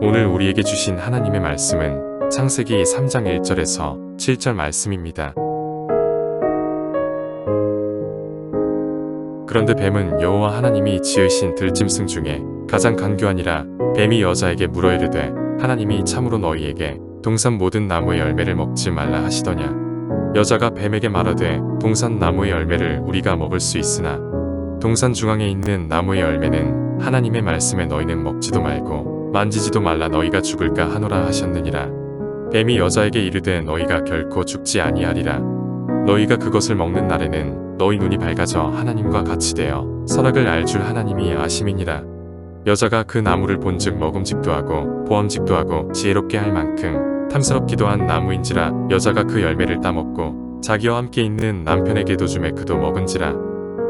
오늘 우리에게 주신 하나님의 말씀은 창세기 3장 1절에서 7절 말씀입니다. 그런데 뱀은 여호와 하나님이 지으신 들짐승 중에 가장 간교하니라. 뱀이 여자에게 물어 이르되 하나님이 참으로 너희에게 동산 모든 나무의 열매를 먹지 말라 하시더냐. 여자가 뱀에게 말하되 동산 나무의 열매를 우리가 먹을 수 있으나 동산 중앙에 있는 나무의 열매는 하나님의 말씀에 너희는 먹지도 말고 만지지도 말라 너희가 죽을까 하노라 하셨느니라. 뱀이 여자에게 이르되 너희가 결코 죽지 아니하리라. 너희가 그것을 먹는 날에는 너희 눈이 밝아져 하나님과 같이 되어 선악을 알 줄 하나님이 아심이니라. 여자가 그 나무를 본즉 먹음직도 하고 보암직도 하고 지혜롭게 할 만큼 탐스럽기도 한 나무인지라. 여자가 그 열매를 따먹고 자기와 함께 있는 남편에게도 주매 그도 먹은지라.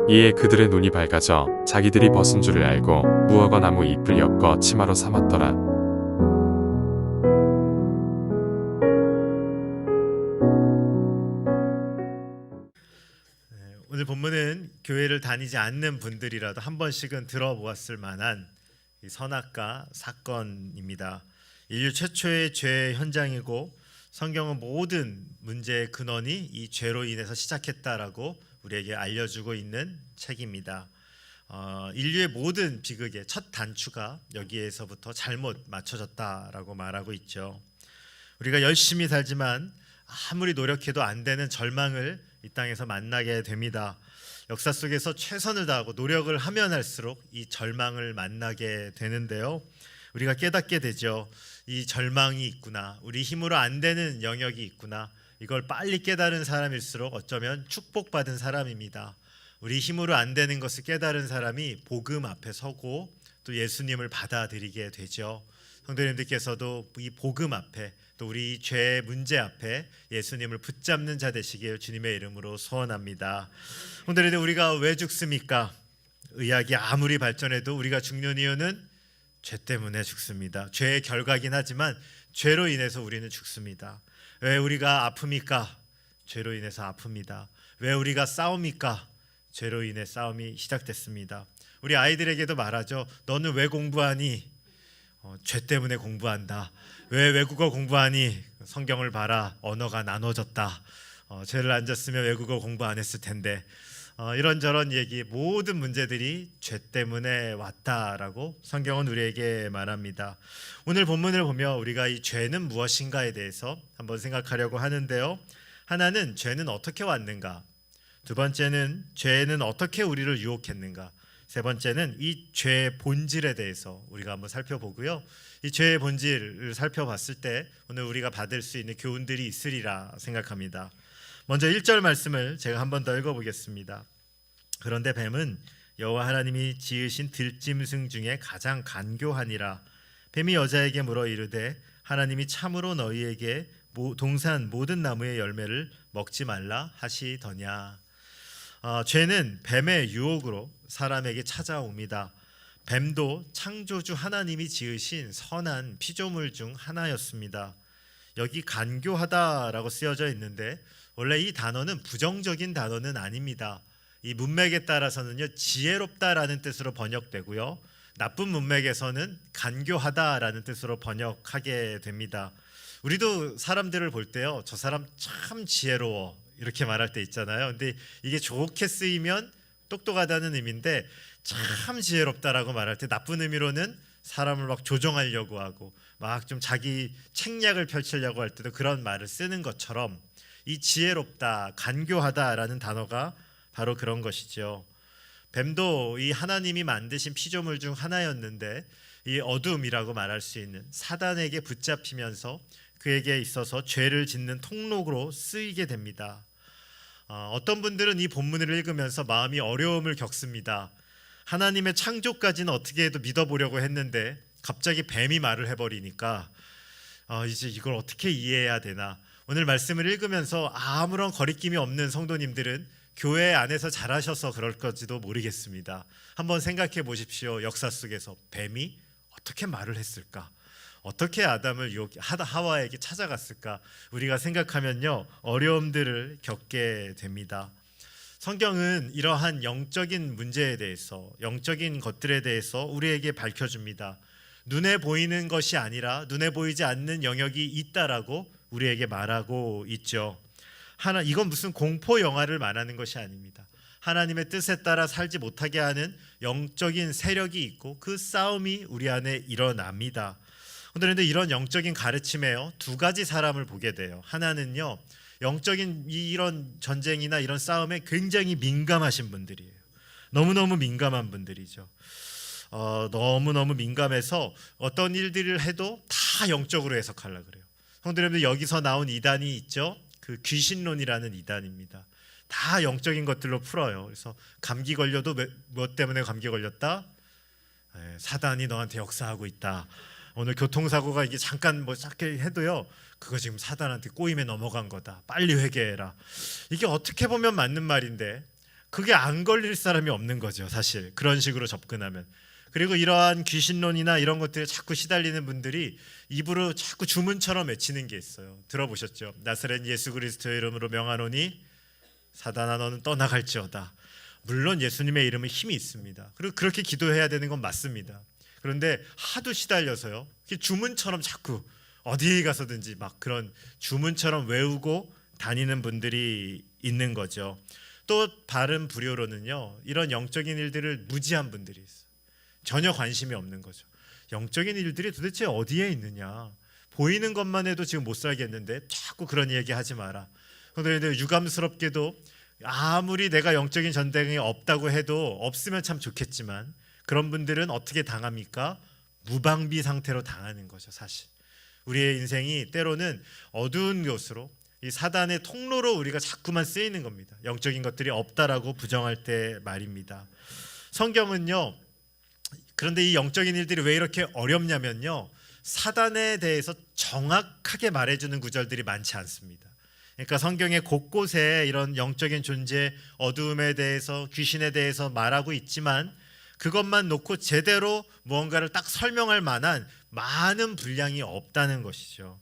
이에 그들의 눈이 밝아져 자기들이 벗은 줄을 알고 무화과 나무 잎을 엮어 치마로 삼았더라. 오늘 본문은 교회를 다니지 않는 분들이라도 한 번씩은 들어보았을 만한 이 선악과 사건입니다. 인류 최초의 죄 현장이고 성경은 모든 문제의 근원이 이 죄로 인해서 시작했다라고 우리에게 알려주고 있는 책입니다. 인류의 모든 비극의 첫 단추가 여기에서부터 잘못 맞춰졌다라고 말하고 있죠. 우리가 열심히 살지만 아무리 노력해도 안 되는 절망을 이 땅에서 만나게 됩니다. 역사 속에서 최선을 다하고 노력을 하면 할수록 이 절망을 만나게 되는데요. 우리가 깨닫게 되죠. 이 절망이 있구나. 우리 힘으로 안 되는 영역이 있구나. 이걸 빨리 깨달은 사람일수록 어쩌면 축복받은 사람입니다. 우리 힘으로 안 되는 것을 깨달은 사람이 복음 앞에 서고 또 예수님을 받아들이게 되죠. 성도님들께서도 이 복음 앞에 또 우리 죄의 문제 앞에 예수님을 붙잡는 자 되시길 주님의 이름으로 소원합니다. 오늘은 우리가 왜 죽습니까? 의학이 아무리 발전해도 우리가 죽는 이유는 죄 때문에 죽습니다. 죄의 결과긴 하지만 죄로 인해서 우리는 죽습니다. 왜 우리가 아픕니까? 죄로 인해서 아픕니다. 왜 우리가 싸웁니까? 죄로 인해 싸움이 시작됐습니다. 우리 아이들에게도 말하죠. 너는 왜 공부하니? 죄 때문에 공부한다. 왜 외국어 공부하니? 성경을 봐라. 언어가 나눠졌다. 죄를 안 졌으면 외국어 공부 안 했을 텐데. 이런저런 얘기, 모든 문제들이 죄 때문에 왔다라고 성경은 우리에게 말합니다. 오늘 본문을 보며 우리가 이 죄는 무엇인가에 대해서 한번 생각하려고 하는데요. 하나는 죄는 어떻게 왔는가? 두 번째는 죄는 어떻게 우리를 유혹했는가? 세 번째는 이 죄의 본질에 대해서 우리가 한번 살펴보고요. 이 죄의 본질을 살펴봤을 때 오늘 우리가 받을 수 있는 교훈들이 있으리라 생각합니다. 먼저 1절 말씀을 제가 한 번 더 읽어보겠습니다. 그런데 뱀은 여호와 하나님이 지으신 들짐승 중에 가장 간교하니라. 뱀이 여자에게 물어 이르되 하나님이 참으로 너희에게 동산 모든 나무의 열매를 먹지 말라 하시더냐. 죄는 뱀의 유혹으로 사람에게 찾아옵니다. 뱀도 창조주 하나님이 지으신 선한 피조물 중 하나였습니다. 여기 간교하다라고 쓰여져 있는데 원래 이 단어는 부정적인 단어는 아닙니다. 이 문맥에 따라서는요 지혜롭다라는 뜻으로 번역되고요, 나쁜 문맥에서는 간교하다라는 뜻으로 번역하게 됩니다. 우리도 사람들을 볼 때요, 저 사람 참 지혜로워 이렇게 말할 때 있잖아요. 근데 이게 좋게 쓰이면 똑똑하다는 의미인데 참 지혜롭다라고 말할 때 나쁜 의미로는 사람을 막 조종하려고 하고 막 좀 자기 책략을 펼치려고 할 때도 그런 말을 쓰는 것처럼 이 지혜롭다, 간교하다라는 단어가 바로 그런 것이죠. 뱀도 이 하나님이 만드신 피조물 중 하나였는데 이 어둠이라고 말할 수 있는 사단에게 붙잡히면서 그에게 있어서 죄를 짓는 통로로 쓰이게 됩니다. 어떤 분들은 이 본문을 읽으면서 마음이 어려움을 겪습니다. 하나님의 창조까지는 어떻게 해도 믿어보려고 했는데 갑자기 뱀이 말을 해버리니까 이제 이걸 어떻게 이해해야 되나. 오늘 말씀을 읽으면서 아무런 거리낌이 없는 성도님들은 교회 안에서 잘하셔서 그럴 건지도 모르겠습니다. 한번 생각해 보십시오. 역사 속에서 뱀이 어떻게 말을 했을까? 어떻게 아담을 하와에게 찾아갔을까? 우리가 생각하면요 어려움들을 겪게 됩니다. 성경은 이러한 영적인 문제에 대해서, 영적인 것들에 대해서 우리에게 밝혀줍니다. 눈에 보이는 것이 아니라 눈에 보이지 않는 영역이 있다라고 우리에게 말하고 있죠. 이건 무슨 공포 영화를 말하는 것이 아닙니다. 하나님의 뜻에 따라 살지 못하게 하는 영적인 세력이 있고 그 싸움이 우리 안에 일어납니다. 그런데 이런 영적인 가르침에요, 두 가지 사람을 보게 돼요. 하나는요, 영적인 이런 전쟁이나 이런 싸움에 굉장히 민감하신 분들이에요. 너무너무 민감한 분들이죠. 너무너무 민감해서 어떤 일들을 해도 다 영적으로 해석하려고 그래요. 성도님들, 여기서 나온 이단이 있죠. 그 귀신론이라는 이단입니다. 다 영적인 것들로 풀어요. 그래서 감기 걸려도 뭐 때문에 감기 걸렸다? 사단이 너한테 역사하고 있다. 오늘 교통사고가 이게 잠깐 뭐 작게 해도요, 그거 지금 사단한테 꼬임에 넘어간 거다. 빨리 회개해라. 이게 어떻게 보면 맞는 말인데 그게 안 걸릴 사람이 없는 거죠, 사실. 그런 식으로 접근하면. 그리고 이러한 귀신론이나 이런 것들에 자꾸 시달리는 분들이 입으로 자꾸 주문처럼 외치는 게 있어요. 들어보셨죠? 나사렛 예수 그리스도의 이름으로 명하노니 사단아 너는 떠나갈지어다. 물론 예수님의 이름은 힘이 있습니다. 그리고 그렇게 기도해야 되는 건 맞습니다. 그런데 하도 시달려서요, 주문처럼 자꾸 어디에 가서든지 막 그런 주문처럼 외우고 다니는 분들이 있는 거죠. 또 다른 부류로는요, 이런 영적인 일들을 무지한 분들이 있어요. 전혀 관심이 없는 거죠. 영적인 일들이 도대체 어디에 있느냐, 보이는 것만 해도 지금 못 살겠는데 자꾸 그런 얘기 하지 마라. 그런데 유감스럽게도 아무리 내가 영적인 전쟁이 없다고 해도 없으면 참 좋겠지만 그런 분들은 어떻게 당합니까? 무방비 상태로 당하는 거죠. 사실 우리의 인생이 때로는 어두운 곳으로, 이 사단의 통로로 우리가 자꾸만 쓰이는 겁니다. 영적인 것들이 없다라고 부정할 때 말입니다. 성경은요, 그런데 이 영적인 일들이 왜 이렇게 어렵냐면요, 사단에 대해서 정확하게 말해주는 구절들이 많지 않습니다. 그러니까 성경의 곳곳에 이런 영적인 존재, 어두움에 대해서, 귀신에 대해서 말하고 있지만 그것만 놓고 제대로 무언가를 딱 설명할 만한 많은 분량이 없다는 것이죠.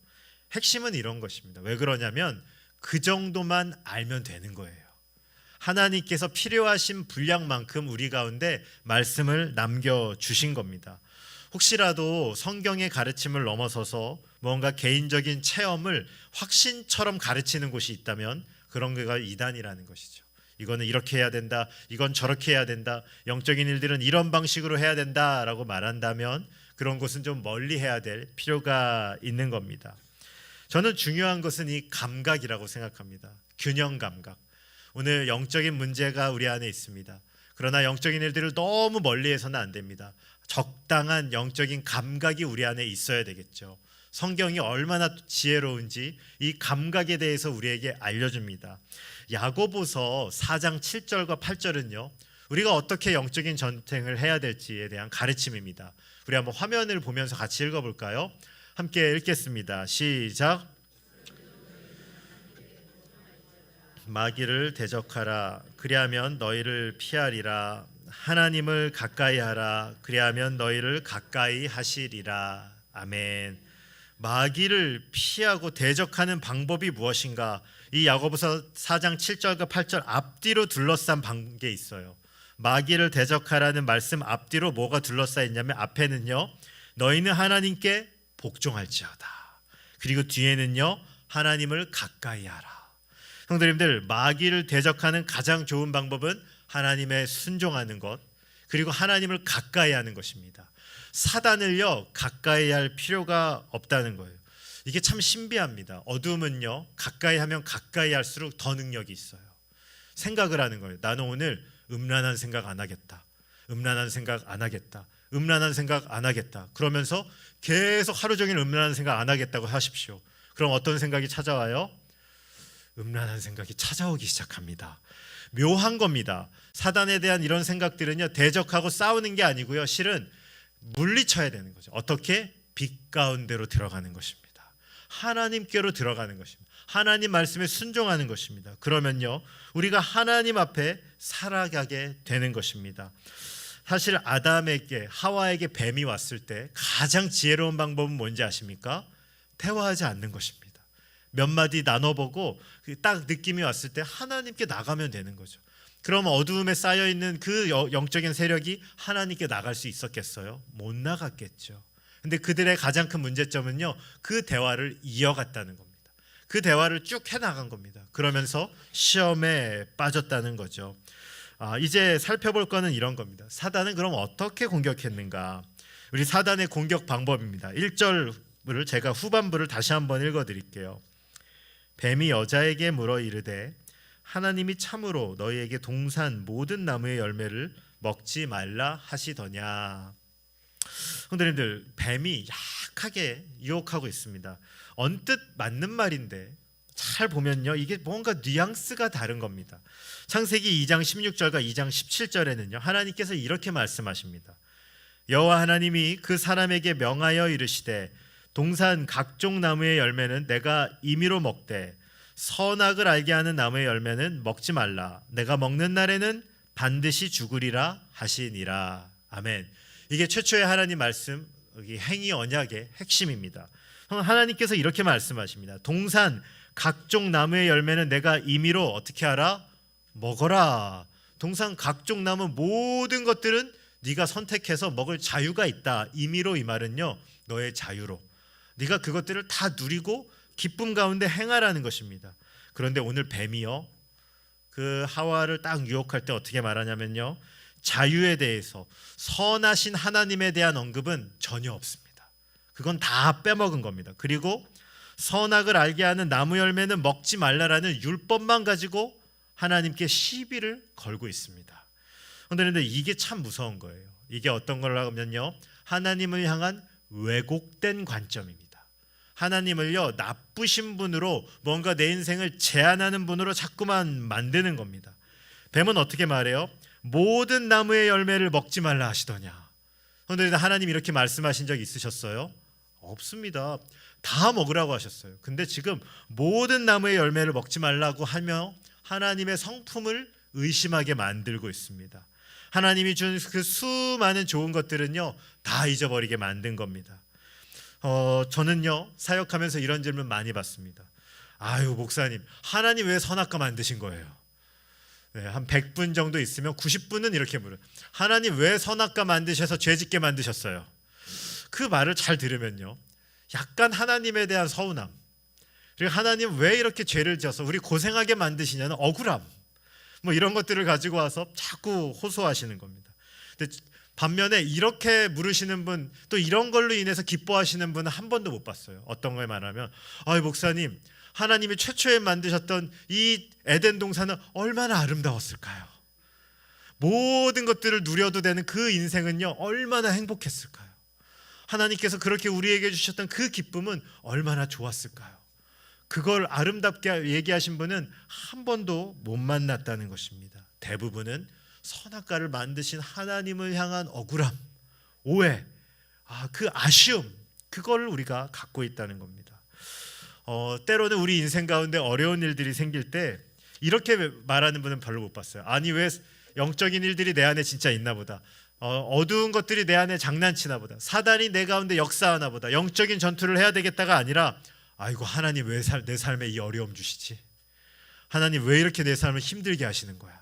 핵심은 이런 것입니다. 왜 그러냐면 그 정도만 알면 되는 거예요. 하나님께서 필요하신 분량만큼 우리 가운데 말씀을 남겨주신 겁니다. 혹시라도 성경의 가르침을 넘어서서 뭔가 개인적인 체험을 확신처럼 가르치는 곳이 있다면 그런 게가 이단이라는 것이죠. 이거는 이렇게 해야 된다, 이건 저렇게 해야 된다, 영적인 일들은 이런 방식으로 해야 된다라고 말한다면 그런 곳은 좀 멀리 해야 될 필요가 있는 겁니다. 저는 중요한 것은 이 감각이라고 생각합니다. 균형 감각. 오늘 영적인 문제가 우리 안에 있습니다. 그러나 영적인 일들을 너무 멀리해서는 안 됩니다. 적당한 영적인 감각이 우리 안에 있어야 되겠죠. 성경이 얼마나 지혜로운지 이 감각에 대해서 우리에게 알려줍니다. 야고보서 4장 7절과 8절은요, 우리가 어떻게 영적인 전쟁을 해야 될지에 대한 가르침입니다. 우리 한번 화면을 보면서 같이 읽어볼까요? 함께 읽겠습니다. 시작. 마귀를 대적하라. 그리하면 너희를 피하리라. 하나님을 가까이 하라. 그리하면 너희를 가까이 하시리라. 아멘. 마귀를 피하고 대적하는 방법이 무엇인가? 이 야고보서 4장 7절과 8절 앞뒤로 둘러싼 게 있어요. 마귀를 대적하라는 말씀 앞뒤로 뭐가 둘러싸여 있냐면 앞에는요, 너희는 하나님께 복종할지어다. 그리고 뒤에는요, 하나님을 가까이 하라. 형제님들, 마귀를 대적하는 가장 좋은 방법은 하나님의 순종하는 것, 그리고 하나님을 가까이 하는 것입니다. 사단을요, 가까이 할 필요가 없다는 거예요. 이게 참 신비합니다. 어둠은요, 가까이 하면 가까이 할수록 더 능력이 있어요. 생각을 하는 거예요. 나는 오늘 음란한 생각 안 하겠다. 음란한 생각 안 하겠다. 음란한 생각 안 하겠다. 그러면서 계속 하루 종일 음란한 생각 안 하겠다고 하십시오. 그럼 어떤 생각이 찾아와요? 음란한 생각이 찾아오기 시작합니다. 묘한 겁니다. 사단에 대한 이런 생각들은요, 대적하고 싸우는 게 아니고요, 실은 물리쳐야 되는 거죠. 어떻게? 빛 가운데로 들어가는 것입니다. 하나님께로 들어가는 것입니다. 하나님 말씀에 순종하는 것입니다. 그러면요, 우리가 하나님 앞에 살아가게 되는 것입니다. 사실 아담에게, 하와에게 뱀이 왔을 때 가장 지혜로운 방법은 뭔지 아십니까? 대화하지 않는 것입니다. 몇 마디 나눠보고 딱 느낌이 왔을 때 하나님께 나가면 되는 거죠. 그럼 어두움에 쌓여있는 그 영적인 세력이 하나님께 나갈 수 있었겠어요? 못 나갔겠죠. 근데 그들의 가장 큰 문제점은요, 그 대화를 이어갔다는 겁니다. 그 대화를 쭉 해나간 겁니다. 그러면서 시험에 빠졌다는 거죠. 이제 살펴볼 거는 이런 겁니다. 사단은 그럼 어떻게 공격했는가? 우리 사단의 공격 방법입니다. 1절을 제가 후반부를 다시 한번 읽어드릴게요. 뱀이 여자에게 물어 이르되 하나님이 참으로 너희에게 동산 모든 나무의 열매를 먹지 말라 하시더냐. 성도님들, 뱀이 약하게 유혹하고 있습니다. 언뜻 맞는 말인데 잘 보면요, 이게 뭔가 뉘앙스가 다른 겁니다. 창세기 2장 16절과 2장 17절에는요 하나님께서 이렇게 말씀하십니다. 여호와 하나님이 그 사람에게 명하여 이르시되 동산 각종 나무의 열매는 내가 임의로 먹되 선악을 알게 하는 나무의 열매는 먹지 말라. 내가 먹는 날에는 반드시 죽으리라 하시니라. 아멘. 이게 최초의 하나님 말씀, 여기 행위 언약의 핵심입니다. 하나님께서 이렇게 말씀하십니다. 동산 각종 나무의 열매는 내가 임의로 어떻게 하라? 먹어라. 동산 각종 나무 모든 것들은 네가 선택해서 먹을 자유가 있다. 임의로, 이 말은요, 너의 자유로 네가 그것들을 다 누리고 기쁨 가운데 행하라는 것입니다. 그런데 오늘 뱀이요, 그 하와를 딱 유혹할 때 어떻게 말하냐면요, 자유에 대해서, 선하신 하나님에 대한 언급은 전혀 없습니다. 그건 다 빼먹은 겁니다. 그리고 선악을 알게 하는 나무 열매는 먹지 말라라는 율법만 가지고 하나님께 시비를 걸고 있습니다. 그런데 이게 참 무서운 거예요. 이게 어떤 거라고 하면요, 하나님을 향한 왜곡된 관점입니다. 하나님을요, 나쁘신 분으로, 뭔가 내 인생을 제한하는 분으로 자꾸만 만드는 겁니다. 뱀은 어떻게 말해요? 모든 나무의 열매를 먹지 말라 하시더냐. 그런데 하나님 이렇게 말씀하신 적 있으셨어요? 없습니다. 다 먹으라고 하셨어요. 근데 지금 모든 나무의 열매를 먹지 말라고 하며 하나님의 성품을 의심하게 만들고 있습니다. 하나님이 준 그 수많은 좋은 것들은요, 다 잊어버리게 만든 겁니다. 저는요, 사역하면서 이런 질문 많이 받습니다. 아유, 목사님, 하나님 왜 선악과 만드신 거예요? 네, 한 100분 정도 있으면 90분은 이렇게 물어요. 하나님 왜 선악과 만드셔서 죄짓게 만드셨어요? 그 말을 잘 들으면요, 약간 하나님에 대한 서운함, 그리고 하나님 왜 이렇게 죄를 지어서 우리 고생하게 만드시냐는 억울함, 뭐 이런 것들을 가지고 와서 자꾸 호소하시는 겁니다. 근데 반면에 이렇게 물으시는 분, 또 이런 걸로 인해서 기뻐하시는 분은 한 번도 못 봤어요. 어떤 걸 말하면, 목사님, 하나님이 최초에 만드셨던 이 에덴 동산은 얼마나 아름다웠을까요? 모든 것들을 누려도 되는 그 인생은요, 얼마나 행복했을까요? 하나님께서 그렇게 우리에게 주셨던 그 기쁨은 얼마나 좋았을까요? 그걸 아름답게 얘기하신 분은 한 번도 못 만났다는 것입니다. 대부분은 선악과를 만드신 하나님을 향한 억울함, 오해, 그 아쉬움, 그걸 우리가 갖고 있다는 겁니다. 때로는 우리 인생 가운데 어려운 일들이 생길 때 이렇게 말하는 분은 별로 못 봤어요. 아니, 왜 영적인 일들이 내 안에 진짜 있나 보다, 어두운 것들이 내 안에 장난치나 보다, 사단이 내 가운데 역사하나 보다, 영적인 전투를 해야 되겠다가 아니라, 아이고, 하나님 왜 내 삶에 이 어려움 주시지? 하나님 왜 이렇게 내 삶을 힘들게 하시는 거야?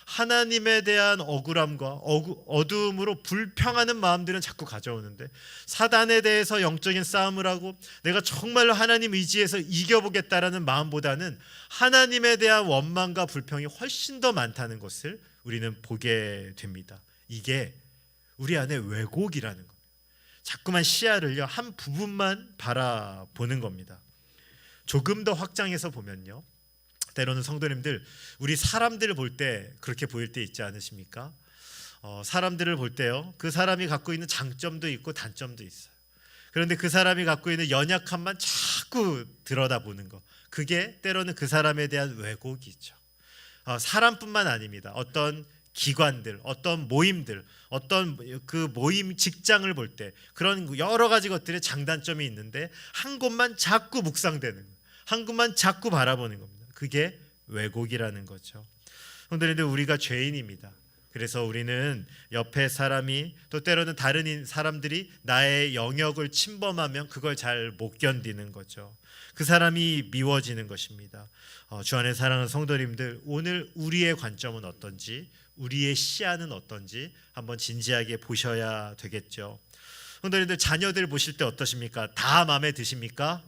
하나님에 대한 억울함과 어두움으로 불평하는 마음들은 자꾸 가져오는데, 사단에 대해서 영적인 싸움을 하고 내가 정말로 하나님 의지해서 이겨보겠다라는 마음보다는 하나님에 대한 원망과 불평이 훨씬 더 많다는 것을 우리는 보게 됩니다. 이게 우리 안에 왜곡이라는 겁니다. 자꾸만 시야를요, 한 부분만 바라보는 겁니다. 조금 더 확장해서 보면요, 때로는 성도님들, 우리 사람들을 볼 때 그렇게 보일 때 있지 않으십니까? 사람들을 볼 때요, 그 사람이 갖고 있는 장점도 있고 단점도 있어요. 그런데 그 사람이 갖고 있는 연약함만 자꾸 들여다보는 거, 그게 때로는 그 사람에 대한 왜곡이죠. 사람뿐만 아닙니다. 어떤 기관들, 어떤 모임들, 어떤 그 모임 직장을 볼 때 그런 여러 가지 것들의 장단점이 있는데 한 곳만 자꾸 묵상되는 거예요. 한 곳만 자꾸 바라보는 겁니다. 그게 왜곡이라는 거죠. 그런데 우리가 죄인입니다. 그래서 우리는 옆에 사람이, 또 때로는 다른 사람들이 나의 영역을 침범하면 그걸 잘 못 견디는 거죠. 그 사람이 미워지는 것입니다. 주 안에 사랑하는 성도님들, 오늘 우리의 관점은 어떤지, 우리의 시야는 어떤지 한번 진지하게 보셔야 되겠죠. 성도님들 자녀들 보실 때 어떠십니까? 다 마음에 드십니까?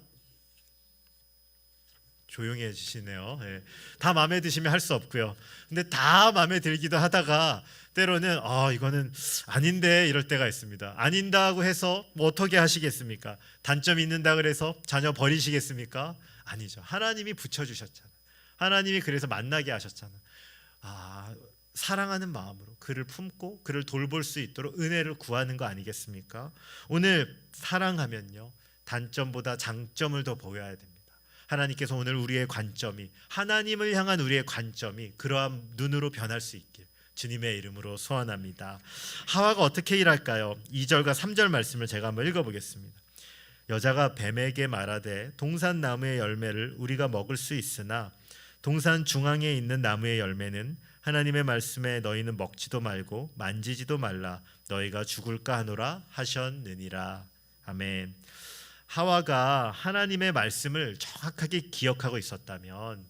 조용히 해주시네요. 예. 다 마음에 드시면 할 수 없고요. 근데 다 마음에 들기도 하다가 때로는 이거는 아닌데 이럴 때가 있습니다. 아닌다고 해서 뭐 어떻게 하시겠습니까? 단점이 있는다 그래서 자녀 버리시겠습니까? 아니죠. 하나님이 붙여주셨잖아요. 하나님이 그래서 만나게 하셨잖아요. 사랑하는 마음으로 그를 품고 그를 돌볼 수 있도록 은혜를 구하는 거 아니겠습니까? 오늘 사랑하면요, 단점보다 장점을 더 보여야 됩니다. 하나님께서 오늘 우리의 관점이, 하나님을 향한 우리의 관점이 그러한 눈으로 변할 수 있길 주님의 이름으로 소원합니다. 하와가 어떻게 일할까요? 2절과 3절 말씀을 제가 한번 읽어보겠습니다. 여자가 뱀에게 말하되 동산 나무의 열매를 우리가 먹을 수 있으나 동산 중앙에 있는 나무의 열매는 하나님의 말씀에 너희는 먹지도 말고 만지지도 말라 너희가 죽을까 하노라 하셨느니라. 아멘. 하와가 하나님의 말씀을 정확하게 기억하고 있었다면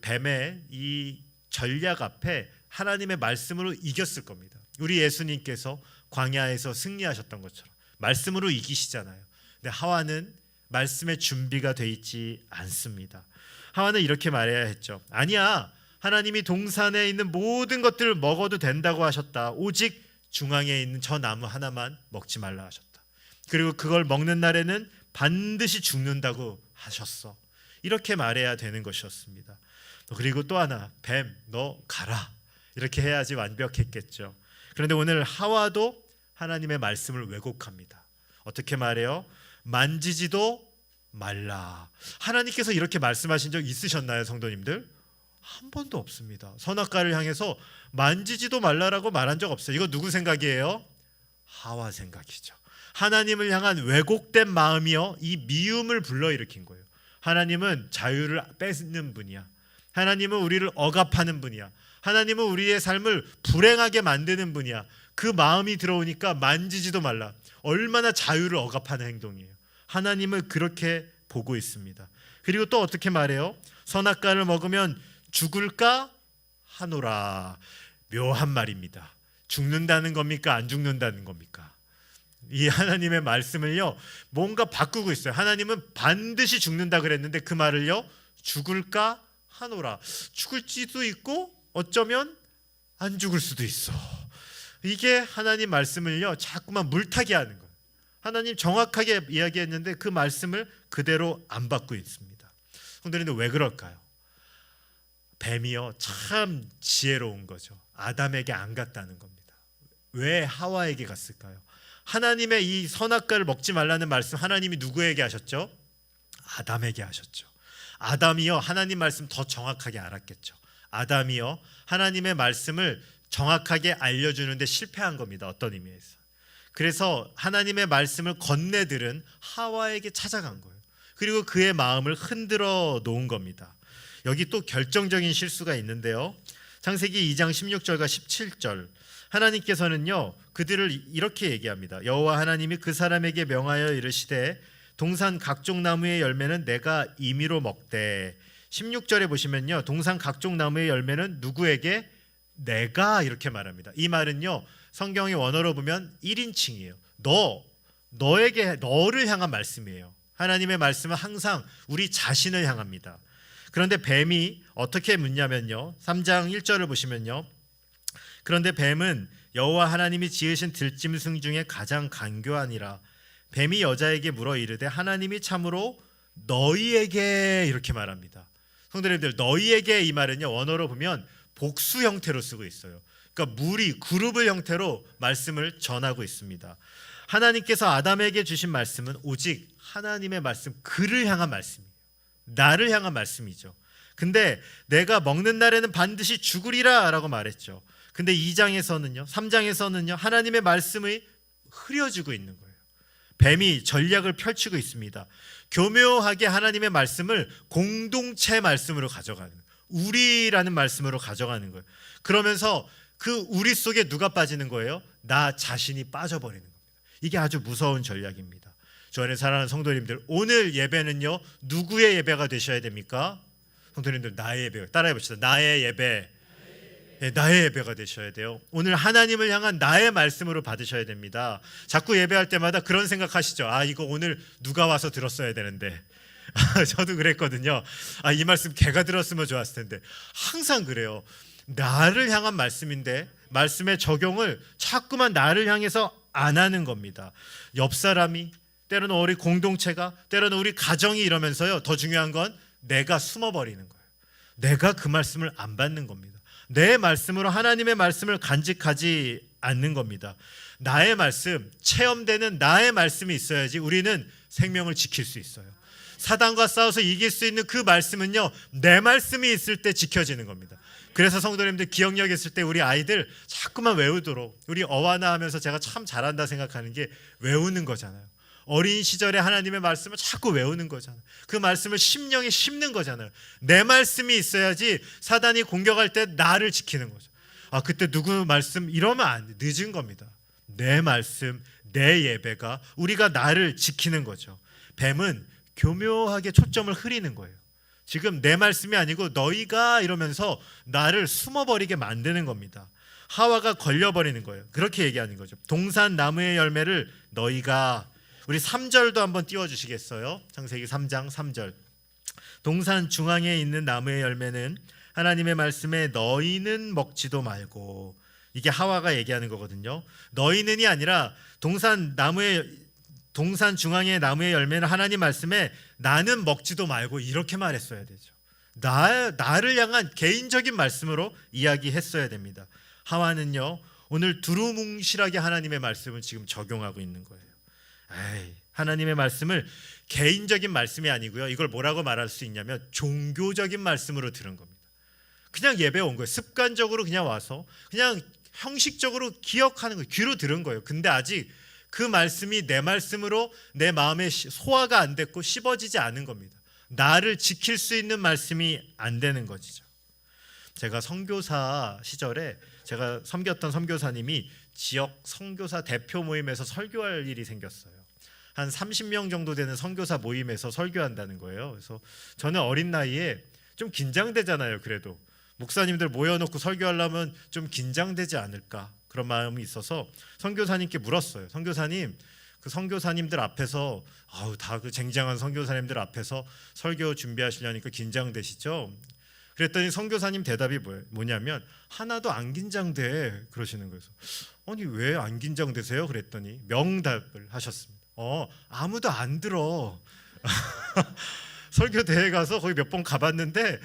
뱀의 이 전략 앞에 하나님의 말씀으로 이겼을 겁니다. 우리 예수님께서 광야에서 승리하셨던 것처럼 말씀으로 이기시잖아요. 근데 하와는 말씀의 준비가 돼 있지 않습니다. 하와는 이렇게 말해야 했죠. 아니야, 하나님이 동산에 있는 모든 것들을 먹어도 된다고 하셨다. 오직 중앙에 있는 저 나무 하나만 먹지 말라 하셨다. 그리고 그걸 먹는 날에는 반드시 죽는다고 하셨어. 이렇게 말해야 되는 것이었습니다. 그리고 또 하나, 뱀, 너 가라. 이렇게 해야지 완벽했겠죠. 그런데 오늘 하와도 하나님의 말씀을 왜곡합니다. 어떻게 말해요? 만지지도 말라. 하나님께서 이렇게 말씀하신 적 있으셨나요, 성도님들? 한 번도 없습니다. 선악과를 향해서 만지지도 말라라고 말한 적 없어요. 이거 누구 생각이에요? 하와 생각이죠. 하나님을 향한 왜곡된 마음이요, 이 미움을 불러일으킨 거예요. 하나님은 자유를 뺏는 분이야. 하나님은 우리를 억압하는 분이야. 하나님은 우리의 삶을 불행하게 만드는 분이야. 그 마음이 들어오니까 만지지도 말라. 얼마나 자유를 억압하는 행동이에요. 하나님을 그렇게 보고 있습니다. 그리고 또 어떻게 말해요? 선악과를 먹으면 죽을까 하노라. 묘한 말입니다. 죽는다는 겁니까? 안 죽는다는 겁니까? 이 하나님의 말씀을요, 뭔가 바꾸고 있어요. 하나님은 반드시 죽는다 그랬는데 그 말을요, 죽을까 하노라. 죽을지도 있고 어쩌면 안 죽을 수도 있어. 이게 하나님 말씀을요, 자꾸만 물타기 하는 거예요. 하나님 정확하게 이야기했는데 그 말씀을 그대로 안 받고 있습니다. 성도님들 왜 그럴까요? 뱀이요, 참 지혜로운 거죠. 아담에게 안 갔다는 겁니다. 왜 하와에게 갔을까요? 하나님의 이 선악과를 먹지 말라는 말씀 하나님이 누구에게 하셨죠? 아담에게 하셨죠. 아담이요, 하나님 말씀 더 정확하게 알았겠죠. 아담이요, 하나님의 말씀을 정확하게 알려주는데 실패한 겁니다. 어떤 의미에서. 그래서 하나님의 말씀을 건네들은 하와에게 찾아간 거예요. 그리고 그의 마음을 흔들어 놓은 겁니다. 여기 또 결정적인 실수가 있는데요. 창세기 2장 16절과 17절, 하나님께서는요, 그들을 이렇게 얘기합니다. 여호와 하나님이 그 사람에게 명하여 이르시되 동산 각종 나무의 열매는 내가 임의로 먹되. 16절에 보시면요, 동산 각종 나무의 열매는 누구에게? 내가, 이렇게 말합니다. 이 말은요, 성경의 원어로 보면 1인칭이에요. 너에게, 너를 향한 말씀이에요. 하나님의 말씀은 항상 우리 자신을 향합니다. 그런데 뱀이 어떻게 묻냐면요, 3장 1절을 보시면요, 그런데 뱀은 여호와 하나님이 지으신 들짐승 중에 가장 간교하니라. 뱀이 여자에게 물어 이르되 하나님이 참으로 너희에게, 이렇게 말합니다. 성도님들, 너희에게 이 말은요, 원어로 보면 복수 형태로 쓰고 있어요. 그러니까 무리, 그룹을 형태로 말씀을 전하고 있습니다. 하나님께서 아담에게 주신 말씀은 오직 하나님의 말씀, 그를 향한 말씀이에요. 나를 향한 말씀이죠. 근데 내가 먹는 날에는 반드시 죽으리라 라고 말했죠. 근데 2장에서는요, 3장에서는요, 하나님의 말씀이 흐려지고 있는 거예요. 뱀이 전략을 펼치고 있습니다. 교묘하게 하나님의 말씀을 공동체 말씀으로 가져가는 거예요. 우리라는 말씀으로 가져가는 거예요. 그러면서 그 우리 속에 누가 빠지는 거예요? 나 자신이 빠져버리는 겁니다. 이게 아주 무서운 전략입니다. 저 안에 사랑하는 성도님들, 오늘 예배는요, 누구의 예배가 되셔야 됩니까? 성도님들, 나의 예배. 따라해 봅시다. 나의 예배. 나의 예배가 되셔야 돼요. 오늘 하나님을 향한 나의 말씀으로 받으셔야 됩니다. 자꾸 예배할 때마다 그런 생각하시죠. 이거 오늘 누가 와서 들었어야 되는데. 저도 그랬거든요. 이 말씀 걔가 들었으면 좋았을 텐데. 항상 그래요. 나를 향한 말씀인데 말씀의 적용을 자꾸만 나를 향해서 안 하는 겁니다. 옆 사람이, 때로는 우리 공동체가, 때로는 우리 가정이 이러면서요. 더 중요한 건 내가 숨어버리는 거예요. 내가 그 말씀을 안 받는 겁니다. 내 말씀으로 하나님의 말씀을 간직하지 않는 겁니다. 나의 말씀, 체험되는 나의 말씀이 있어야지 우리는 생명을 지킬 수 있어요. 사단과 싸워서 이길 수 있는 그 말씀은요, 내 말씀이 있을 때 지켜지는 겁니다. 그래서 성도님들 기억력 있을 때 우리 아이들 자꾸만 외우도록, 우리 어와나 하면서 제가 참 잘한다 생각하는 게 외우는 거잖아요. 어린 시절에 하나님의 말씀을 자꾸 외우는 거잖아요. 그 말씀을 심령에 심는 거잖아요. 내 말씀이 있어야지 사단이 공격할 때 나를 지키는 거죠. 그때 누구 말씀 이러면 안 돼. 늦은 겁니다. 내 말씀, 내 예배가 우리가 나를 지키는 거죠. 뱀은 교묘하게 초점을 흐리는 거예요. 지금 내 말씀이 아니고 너희가 이러면서 나를 숨어버리게 만드는 겁니다. 하와가 걸려버리는 거예요. 그렇게 얘기하는 거죠. 동산 나무의 열매를 너희가, 우리 3절도 한번 띄워주시겠어요? 창세기 3장 3절. 동산 중앙에 있는 나무의 열매는 하나님의 말씀에 너희는 먹지도 말고, 이게 하와가 얘기하는 거거든요. 너희는이 아니라 동산 중앙의 나무의 열매는 하나님 말씀에 나는 먹지도 말고 이렇게 말했어야 되죠. 나를 향한 개인적인 말씀으로 이야기했어야 됩니다. 하와는요, 오늘 두루뭉실하게 하나님의 말씀을 지금 적용하고 있는 거예요. 하나님의 말씀을 개인적인 말씀이 아니고요, 이걸 뭐라고 말할 수 있냐면 종교적인 말씀으로 들은 겁니다. 그냥 예배 온 거예요. 습관적으로 그냥 와서 그냥 형식적으로 기억하는 거예요. 귀로 들은 거예요. 근데 아직 그 말씀이 내 말씀으로 내 마음에 소화가 안 됐고 씹어지지 않은 겁니다. 나를 지킬 수 있는 말씀이 안 되는 것이죠. 제가 선교사 시절에 제가 섬겼던 선교사님이 지역 선교사 대표 모임에서 설교할 일이 생겼어요. 한 30명 정도 되는 선교사 모임에서 설교한다는 거예요. 그래서 저는 어린 나이에 좀 긴장되잖아요. 그래도 목사님들 모여놓고 설교하려면 좀 긴장되지 않을까, 그런 마음이 있어서 선교사님께 물었어요. 선교사님, 그 선교사님들 앞에서 다 그 쟁쟁한 선교사님들 앞에서 설교 준비하시려니까 긴장되시죠? 그랬더니 선교사님 대답이 뭐냐면 하나도 안 긴장돼 그러시는 거예요. 아니 왜 안 긴장되세요? 그랬더니 명답을 하셨습니다. 아무도 안 들어. 설교 대회 가서 거기 몇 번 가봤는데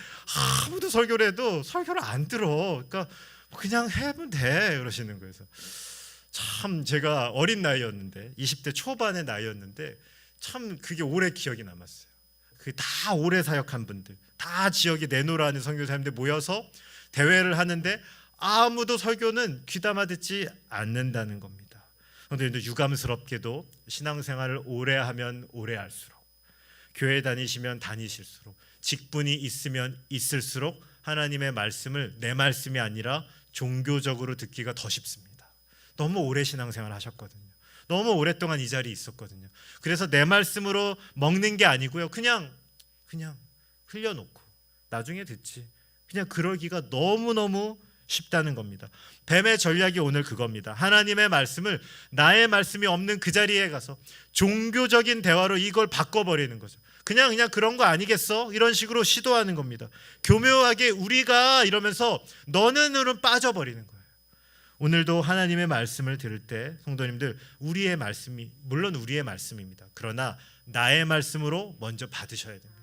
아무도 설교를 해도 설교를 안 들어. 그러니까 그냥 하면 돼 그러시는 거예요. 참 제가 어린 나이였는데 20대 초반의 나이였는데 참 그게 오래 기억이 남았어요. 그 다 오래 사역한 분들, 다 지역에 내노라는 선교사님들 모여서 대회를 하는데 아무도 설교는 귀담아 듣지 않는다는 겁니다. 그런데 유감스럽게도 신앙생활을 오래 하면 오래 할수록, 교회 다니시면 다니실수록, 직분이 있으면 있을수록 하나님의 말씀을 내 말씀이 아니라 종교적으로 듣기가 더 쉽습니다. 너무 오래 신앙생활 하셨거든요. 너무 오랫동안 이 자리에 있었거든요. 그래서 내 말씀으로 먹는 게 아니고요, 그냥 흘려놓고 나중에 듣지, 그냥 그러기가 너무너무 쉽다는 겁니다. 뱀의 전략이 오늘 그겁니다. 하나님의 말씀을 나의 말씀이 없는 그 자리에 가서 종교적인 대화로 이걸 바꿔버리는 거죠. 그냥 그런 거 아니겠어? 이런 식으로 시도하는 겁니다. 교묘하게 우리가 이러면서 너는으로 빠져버리는 거예요. 오늘도 하나님의 말씀을 들을 때 성도님들, 우리의 말씀이 물론 우리의 말씀입니다. 그러나 나의 말씀으로 먼저 받으셔야 됩니다.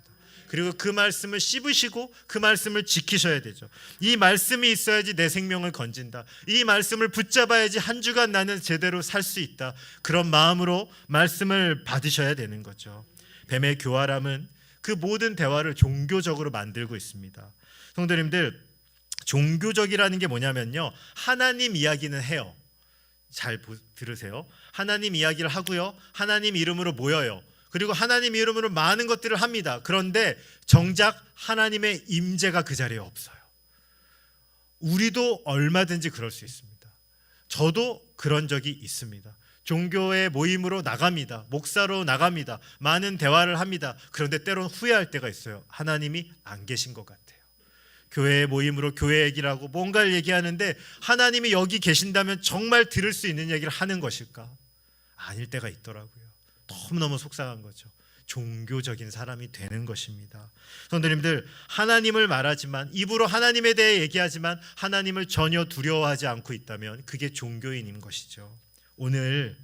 그리고 그 말씀을 씹으시고 그 말씀을 지키셔야 되죠. 이 말씀이 있어야지 내 생명을 건진다. 이 말씀을 붙잡아야지 한 주간 나는 제대로 살 수 있다. 그런 마음으로 말씀을 받으셔야 되는 거죠. 뱀의 교활함은 그 모든 대화를 종교적으로 만들고 있습니다. 성도님들, 종교적이라는 게 뭐냐면요, 하나님 이야기는 해요. 잘 들으세요. 하나님 이야기를 하고요, 하나님 이름으로 모여요. 그리고 하나님 이름으로 많은 것들을 합니다. 그런데 정작 하나님의 임재가 그 자리에 없어요. 우리도 얼마든지 그럴 수 있습니다. 저도 그런 적이 있습니다. 종교의 모임으로 나갑니다. 목사로 나갑니다. 많은 대화를 합니다. 그런데 때로는 후회할 때가 있어요. 하나님이 안 계신 것 같아요. 교회 모임으로 교회 얘기를 하고 뭔가를 얘기하는데 하나님이 여기 계신다면 정말 들을 수 있는 얘기를 하는 것일까? 아닐 때가 있더라고요. 너무너무 속상한 거죠. 종교적인 사람이 되는 것입니다. 성도님들, 하나님을 말하지만, 입으로 하나님에 대해 얘기하지만 하나님을 전혀 두려워하지 않고 있다면 그게 종교인인 것이죠. 오늘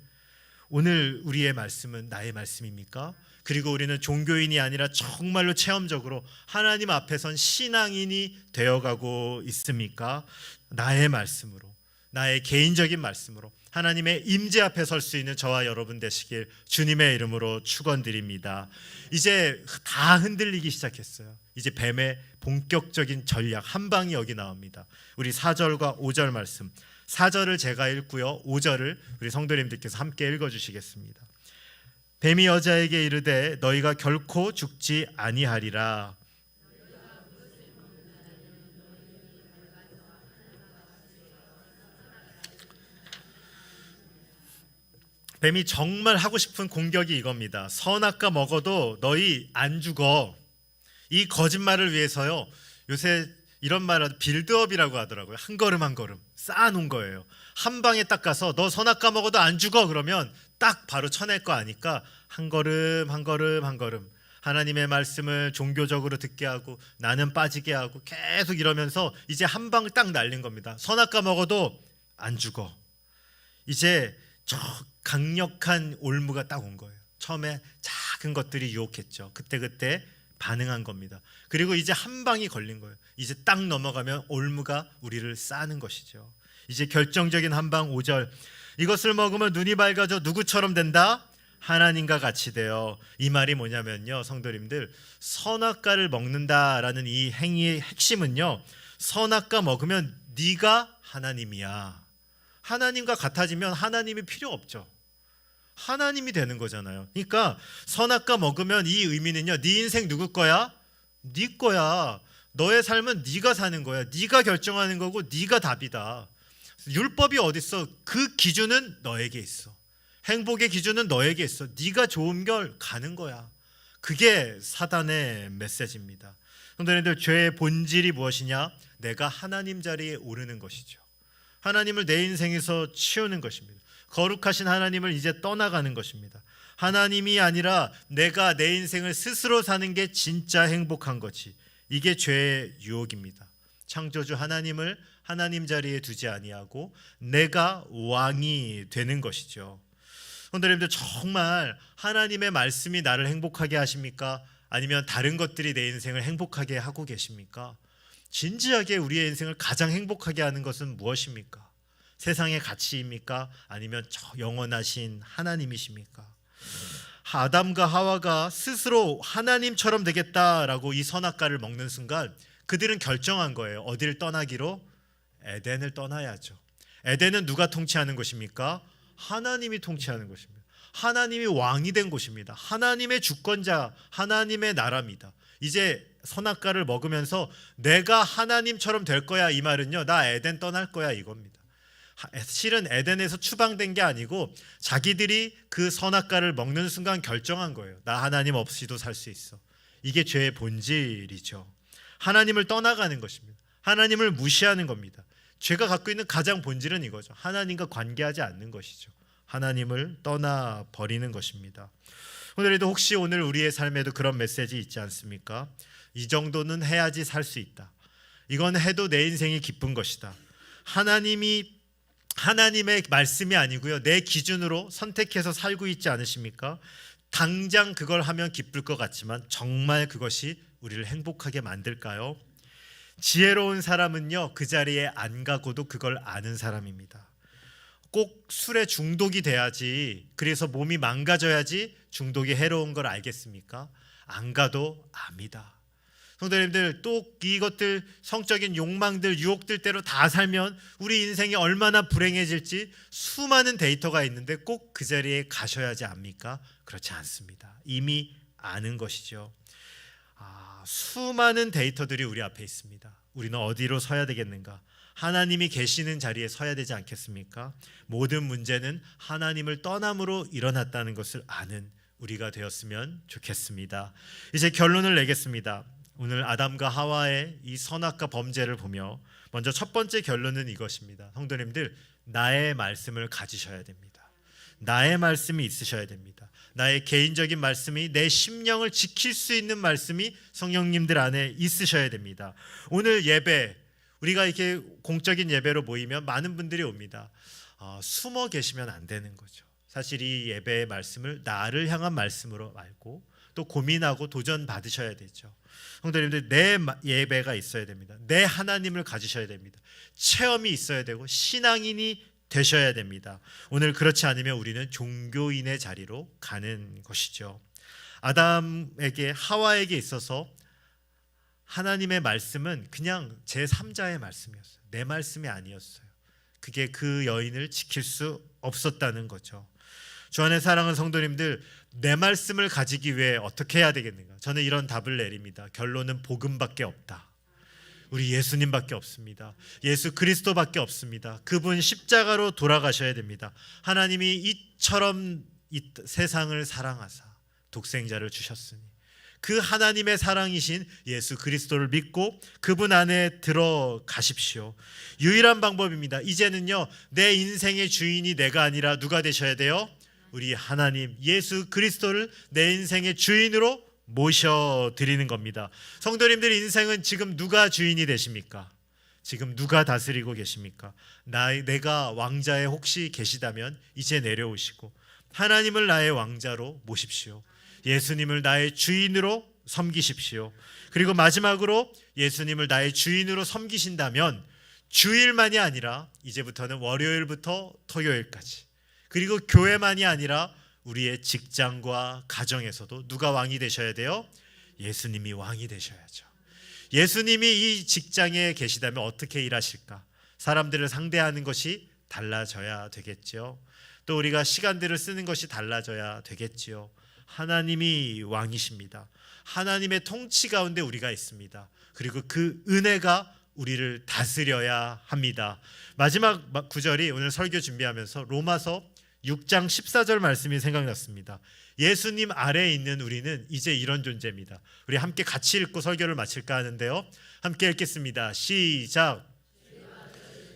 우리의 말씀은 나의 말씀입니까? 그리고 우리는 종교인이 아니라 정말로 체험적으로 하나님 앞에 선 신앙인이 되어가고 있습니까? 나의 말씀으로, 나의 개인적인 말씀으로 하나님의 임재 앞에 설 수 있는 저와 여러분 되시길 주님의 이름으로 축원드립니다. 이제 다 흔들리기 시작했어요. 이제 뱀의 본격적인 전략 한 방이 여기 나옵니다. 우리 4절과 5절 말씀, 4절을 제가 읽고요, 5절을 우리 성도님들께서 함께 읽어주시겠습니다. 뱀이 여자에게 이르되 너희가 결코 죽지 아니하리라. 뱀이 정말 하고 싶은 공격이 이겁니다. 선악과 먹어도 너희 안 죽어. 이 거짓말을 위해서요, 요새 이런 말을 빌드업이라고 하더라고요. 한 걸음 한 걸음 쌓아놓은 거예요. 한 방에 딱 가서 너 선악과 먹어도 안 죽어 그러면 딱 바로 쳐낼 거 아니까 한 걸음 한 걸음 한 걸음 하나님의 말씀을 종교적으로 듣게 하고 나는 빠지게 하고 계속 이러면서 이제 한 방 딱 날린 겁니다. 선악과 먹어도 안 죽어. 이제 저 강력한 올무가 딱 온 거예요. 처음에 작은 것들이 유혹했죠. 그때 반응한 겁니다. 그리고 이제 한 방이 걸린 거예요. 이제 딱 넘어가면 올무가 우리를 싸는 것이죠. 이제 결정적인 한 방 5절. 이것을 먹으면 눈이 밝아져 누구처럼 된다? 하나님과 같이 되어. 이 말이 뭐냐면요, 성도님들, 선악과를 먹는다라는 이 행위의 핵심은요, 선악과 먹으면 네가 하나님이야. 하나님과 같아지면 하나님이 필요 없죠. 하나님이 되는 거잖아요. 그러니까 선악과 먹으면 이 의미는요, 네 인생 누구 거야? 네 거야. 너의 삶은 네가 사는 거야. 네가 결정하는 거고 네가 답이다. 율법이 어딨어? 그 기준은 너에게 있어. 행복의 기준은 너에게 있어. 네가 좋은 걸 가는 거야. 그게 사단의 메시지입니다. 성도님들, 죄의 본질이 무엇이냐? 내가 하나님 자리에 오르는 것이죠. 하나님을 내 인생에서 치우는 것입니다. 거룩하신 하나님을 이제 떠나가는 것입니다. 하나님이 아니라 내가 내 인생을 스스로 사는 게 진짜 행복한 거지. 이게 죄의 유혹입니다. 창조주 하나님을 하나님 자리에 두지 아니하고 내가 왕이 되는 것이죠. 성도님들, 정말 하나님의 말씀이 나를 행복하게 하십니까? 아니면 다른 것들이 내 인생을 행복하게 하고 계십니까? 진지하게 우리의 인생을 가장 행복하게 하는 것은 무엇입니까? 세상의 가치입니까? 아니면 영원하신 하나님이십니까? 아담과 하와가 스스로 하나님처럼 되겠다라고 이 선악과를 먹는 순간 그들은 결정한 거예요. 어디를 떠나기로? 에덴을 떠나야죠. 에덴은 누가 통치하는 것입니까? 하나님이 통치하는 것입니다. 하나님이 왕이 된 곳입니다. 하나님의 주권자, 하나님의 나라입니다. 이제 선악과를 먹으면서 내가 하나님처럼 될 거야, 이 말은요, 나 에덴 떠날 거야 이겁니다. 실은 에덴에서 추방된 게 아니고 자기들이 그 선악과를 먹는 순간 결정한 거예요. 나 하나님 없이도 살 수 있어. 이게 죄의 본질이죠. 하나님을 떠나가는 것입니다. 하나님을 무시하는 겁니다. 죄가 갖고 있는 가장 본질은 이거죠. 하나님과 관계하지 않는 것이죠. 하나님을 떠나버리는 것입니다. 오늘에도 혹시 오늘 우리의 삶에도 그런 메시지 있지 않습니까? 이 정도는 해야지 살 수 있다. 이건 해도 내 인생이 기쁜 것이다. 하나님의 말씀이 아니고요, 내 기준으로 선택해서 살고 있지 않으십니까? 당장 그걸 하면 기쁠 것 같지만 정말 그것이 우리를 행복하게 만들까요? 지혜로운 사람은요, 그 자리에 안 가고도 그걸 아는 사람입니다. 꼭 술에 중독이 돼야지, 그래서 몸이 망가져야지 중독이 해로운 걸 알겠습니까? 안 가도 압니다. 성도님들, 또 이것들 성적인 욕망들, 유혹들대로 다 살면 우리 인생이 얼마나 불행해질지 수많은 데이터가 있는데 꼭 그 자리에 가셔야지 압니까? 그렇지 않습니다. 이미 아는 것이죠. 수많은 데이터들이 우리 앞에 있습니다. 우리는 어디로 서야 되겠는가? 하나님이 계시는 자리에 서야 되지 않겠습니까? 모든 문제는 하나님을 떠남으로 일어났다는 것을 아는 우리가 되었으면 좋겠습니다. 이제 결론을 내겠습니다. 오늘 아담과 하와의 이 선악과 범죄를 보며 먼저 첫 번째 결론은 이것입니다. 성도님들, 나의 말씀을 가지셔야 됩니다. 나의 말씀이 있으셔야 됩니다. 나의 개인적인 말씀이, 내 심령을 지킬 수 있는 말씀이 성령님들 안에 있으셔야 됩니다. 오늘 예배, 우리가 이렇게 공적인 예배로 모이면 많은 분들이 옵니다. 숨어 계시면 안 되는 거죠. 사실 이 예배의 말씀을 나를 향한 말씀으로 알고 또 고민하고 도전 받으셔야 되죠. 성도님들, 내 예배가 있어야 됩니다. 내 하나님을 가지셔야 됩니다. 체험이 있어야 되고 신앙인이 되셔야 됩니다. 오늘 그렇지 않으면 우리는 종교인의 자리로 가는 것이죠. 아담에게, 하와에게 있어서 하나님의 말씀은 그냥 제3자의 말씀이었어요. 내 말씀이 아니었어요. 그게 그 여인을 지킬 수 없었다는 거죠. 주 안의 사랑하는 성도님들, 내 말씀을 가지기 위해 어떻게 해야 되겠는가? 저는 이런 답을 내립니다. 결론은 복음밖에 없다. 우리 예수님밖에 없습니다. 예수 그리스도밖에 없습니다. 그분 십자가로 돌아가셔야 됩니다. 하나님이 이처럼 이 세상을 사랑하사 독생자를 주셨으니 그 하나님의 사랑이신 예수 그리스도를 믿고 그분 안에 들어가십시오. 유일한 방법입니다. 이제는요, 내 인생의 주인이 내가 아니라 누가 되셔야 돼요? 우리 하나님 예수 그리스도를 내 인생의 주인으로 모셔드리는 겁니다. 성도님들, 인생은 지금 누가 주인이 되십니까? 지금 누가 다스리고 계십니까? 내가 왕자에 혹시 계시다면 이제 내려오시고 하나님을 나의 왕자로 모십시오. 예수님을 나의 주인으로 섬기십시오. 그리고 마지막으로 예수님을 나의 주인으로 섬기신다면 주일만이 아니라 이제부터는 월요일부터 토요일까지, 그리고 교회만이 아니라 우리의 직장과 가정에서도 누가 왕이 되셔야 돼요? 예수님이 왕이 되셔야죠. 예수님이 이 직장에 계시다면 어떻게 일하실까? 사람들을 상대하는 것이 달라져야 되겠죠. 또 우리가 시간들을 쓰는 것이 달라져야 되겠지요. 하나님이 왕이십니다. 하나님의 통치 가운데 우리가 있습니다. 그리고 그 은혜가 우리를 다스려야 합니다. 마지막 구절이 오늘 설교 준비하면서 로마서 6장 14절 말씀이 생각났습니다. 예수님 아래에 있는 우리는 이제 이런 존재입니다. 우리 함께 같이 읽고 설교를 마칠까 하는데요. 함께 읽겠습니다. 시작.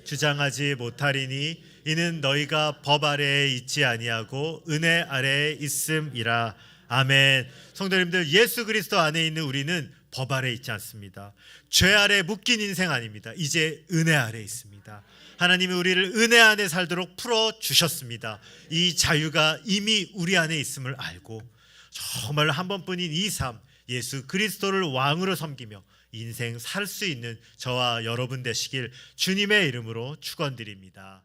주장하지 못하리니 이는 너희가 법 아래에 있지 아니하고 은혜 아래에 있음이라. 아멘. 성도님들, 예수 그리스도 안에 있는 우리는 법 아래에 있지 않습니다. 죄 아래 묶인 인생 아닙니다. 이제 은혜 아래에 있습니다. 하나님이 우리를 은혜 안에 살도록 풀어주셨습니다. 이 자유가 이미 우리 안에 있음을 알고 정말 한 번뿐인 이 삶, 예수 그리스도를 왕으로 섬기며 인생 살 수 있는 저와 여러분 되시길 주님의 이름으로 축원드립니다.